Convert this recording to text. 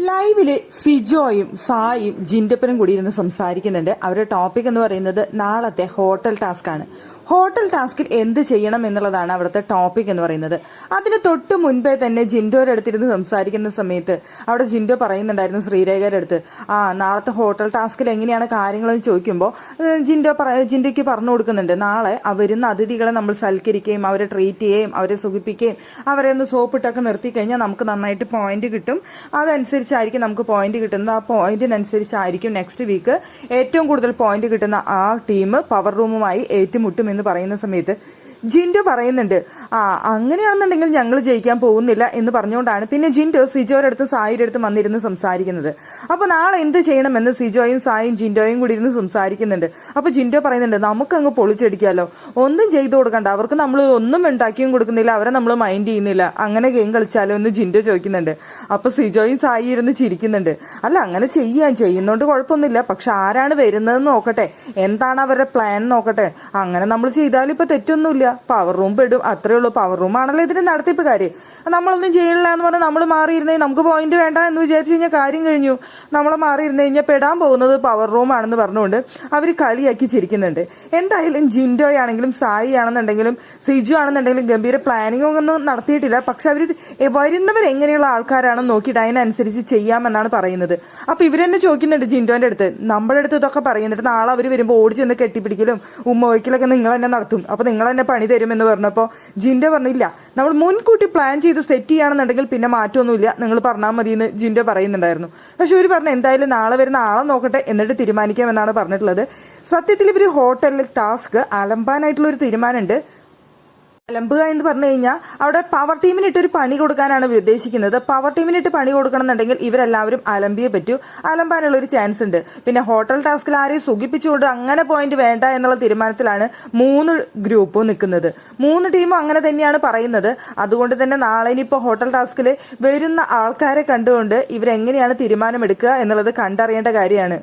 ലൈവില് സിജോയും സായും ജിൻഡപ്പനും കൂടി ഇരുന്ന് സംസാരിക്കുന്നുണ്ട്. അവരുടെ ടോപ്പിക് എന്ന് പറയുന്നത് നാളത്തെ ഹോട്ടൽ ടാസ്ക് ആണ്. ഹോട്ടൽ ടാസ്കിൽ എന്ത് ചെയ്യണം എന്നുള്ളതാണ് അവിടുത്തെ ടോപ്പിക് എന്ന് പറയുന്നത്. അതിന് തൊട്ട് മുൻപേ തന്നെ ജിൻഡോയുടെ അടുത്തിരുന്ന് സംസാരിക്കുന്ന സമയത്ത് അവിടെ ജിൻഡോ പറയുന്നുണ്ടായിരുന്നു ശ്രീരേഖയുടെ അടുത്ത്, നാളത്തെ ഹോട്ടൽ ടാസ്കിൽ എങ്ങനെയാണ് കാര്യങ്ങളെന്ന് ചോദിക്കുമ്പോൾ ജിൻഡോയ്ക്ക് പറഞ്ഞു കൊടുക്കുന്നുണ്ട്, നാളെ വരുന്ന അതിഥികളെ നമ്മൾ സൽക്കരിക്കുകയും അവരെ ട്രീറ്റ് ചെയ്യുകയും അവരെ സുഖിപ്പിക്കുകയും അവരെ ഒന്ന് സോപ്പിട്ടൊക്കെ നിർത്തി കഴിഞ്ഞാൽ നമുക്ക് നന്നായിട്ട് പോയിന്റ് കിട്ടും. അതനുസരിച്ചായിരിക്കും നമുക്ക് പോയിന്റ് കിട്ടുന്നത്. ആ പോയിന്റിനനുസരിച്ചായിരിക്കും നെക്സ്റ്റ് വീക്ക് ഏറ്റവും കൂടുതൽ പോയിന്റ് കിട്ടുന്ന ആ ടീം പവർ റൂമുമായി ഏറ്റുമുട്ടും എന്ന് പറയുന്ന സമയത്ത് ജിൻഡോ പറയുന്നുണ്ട്, അങ്ങനെയാണെന്നുണ്ടെങ്കിൽ ഞങ്ങൾ ജയിക്കാൻ പോകുന്നില്ല എന്ന് പറഞ്ഞുകൊണ്ടാണ് പിന്നെ ജിൻഡോ സിജോയുടെ അടുത്തും സായിയുടെ അടുത്തും വന്നിരുന്ന് സംസാരിക്കുന്നത്. അപ്പോൾ നാളെ എന്ത് ചെയ്യണമെന്ന് സിജോയും സായും ജിൻഡോയും കൂടി ഇരുന്ന് സംസാരിക്കുന്നുണ്ട്. അപ്പോൾ ജിൻഡോ പറയുന്നുണ്ട്, നമുക്കങ്ങ് പൊളിച്ചടിക്കാമല്ലോ, ഒന്നും ചെയ്തു കൊടുക്കണ്ട, അവർക്ക് നമ്മൾ ഒന്നും ഉണ്ടാക്കിയും കൊടുക്കുന്നില്ല, അവരെ നമ്മൾ മൈൻഡ് ചെയ്യുന്നില്ല, അങ്ങനെ ഗെയിം കളിച്ചാലോ എന്ന് ജിൻഡോ ചോദിക്കുന്നുണ്ട്. അപ്പോൾ സിജോയും സായി ഇരുന്ന് ചിരിക്കുന്നുണ്ട്. അല്ല, അങ്ങനെ ചെയ്യുന്നതുകൊണ്ട് കുഴപ്പമൊന്നുമില്ല, പക്ഷെ ആരാണ് വരുന്നതെന്ന് നോക്കട്ടെ, എന്താണ് അവരുടെ പ്ലാൻ നോക്കട്ടെ, അങ്ങനെ നമ്മൾ ചെയ്താലും ഇപ്പോൾ തെറ്റൊന്നുമില്ല, പവർ റൂം പെടും, അത്രേ ഉള്ളൂ. പവർ റൂം ആണല്ലോ ഇതിന്റെ നടത്തിപ്പ് കാര്യം. നമ്മളൊന്നും ചെയ്യണില്ല എന്ന് പറഞ്ഞാൽ നമ്മൾ മാറിയിരുന്നേ നമുക്ക് പോയിന്റ് വേണ്ട എന്ന് വിചാരിച്ചു കഴിഞ്ഞാൽ കാര്യം കഴിഞ്ഞു. നമ്മൾ മാറിയിരുന്ന് കഴിഞ്ഞാൽ പെടാൻ പോകുന്നത് പവർ റൂം ആണെന്ന് പറഞ്ഞുകൊണ്ട് അവർ കളിയാക്കി ചിരിക്കുന്നുണ്ട്. എന്തായാലും ജിൻഡോ ആണെങ്കിലും സായി ആണെന്നുണ്ടെങ്കിലും സിജു ആണെന്നുണ്ടെങ്കിലും ഗംഭീര പ്ലാനിങ് ഒന്നും നടത്തിയിട്ടില്ല. പക്ഷെ അവർ വരുന്നവർ എങ്ങനെയുള്ള ആൾക്കാരാണെന്ന് നോക്കിയിട്ട് അതിനനുസരിച്ച് ചെയ്യാമെന്നാണ് പറയുന്നത്. അപ്പൊ ഇവരെന്നെ ചോദിക്കുന്നുണ്ട് ജിൻഡോന്റെ അടുത്ത്, നമ്മുടെ അടുത്ത് ഇതൊക്കെ പറയുന്നുണ്ട്, നാളെ അവർ വരുമ്പോൾ ഓടി ചെന്ന് കെട്ടിപ്പിടിക്കലും ഉമ്മ വയ്ക്കലൊക്കെ നിങ്ങൾ തന്നെ നടത്തും, അപ്പൊ നിങ്ങൾ തന്നെ പണി തരുമെന്ന് പറഞ്ഞപ്പോൾ ജിൻഡോ പറഞ്ഞില്ല, നമ്മൾ മുൻകൂട്ടി പ്ലാൻ ചെയ്ത് സെറ്റ് ചെയ്യുകയാണെന്നുണ്ടെങ്കിൽ പിന്നെ മാറ്റമൊന്നുമില്ല, നിങ്ങൾ പറഞ്ഞാൽ മതി എന്ന് ജിൻഡോ പറയുന്നുണ്ടായിരുന്നു. പക്ഷെ ഇവർ പറഞ്ഞു എന്തായാലും നാളെ വരുന്ന ആളെ നോക്കട്ടെ എന്നിട്ട് തീരുമാനിക്കാമെന്നാണ് പറഞ്ഞിട്ടുള്ളത്. സത്യത്തിൽ ഇവർ ഹോട്ടലിൽ ടാസ്ക് അലമ്പാനായിട്ടുള്ളൊരു തീരുമാനമുണ്ട്. അലമ്പുക എന്ന് പറഞ്ഞു കഴിഞ്ഞാൽ അവിടെ പവർ ടീമിനിട്ട് ഒരു പണി കൊടുക്കാനാണ് ഉദ്ദേശിക്കുന്നത്. പവർ ടീമിനിട്ട് പണി കൊടുക്കണം എന്നുണ്ടെങ്കിൽ ഇവരെല്ലാവരും അലമ്പിയേ പറ്റൂ, അലമ്പാനുള്ള ഒരു ചാൻസ് ഉണ്ട്. പിന്നെ ഹോട്ടൽ ടാസ്കിൽ ആരെയും സുഖിപ്പിച്ചുകൊണ്ട് അങ്ങനെ പോയിന്റ് വേണ്ട എന്നുള്ള തീരുമാനത്തിലാണ് 3 ഗ്രൂപ്പും നിൽക്കുന്നത്. 3 ടീമും അങ്ങനെ തന്നെയാണ് പറയുന്നത്. അതുകൊണ്ട് തന്നെ നാളെ ഇനിയിപ്പോൾ ഹോട്ടൽ ടാസ്കിൽ വരുന്ന ആൾക്കാരെ കണ്ടുകൊണ്ട് ഇവരെങ്ങനെയാണ് തീരുമാനമെടുക്കുക എന്നുള്ളത് കണ്ടറിയേണ്ട കാര്യമാണ്.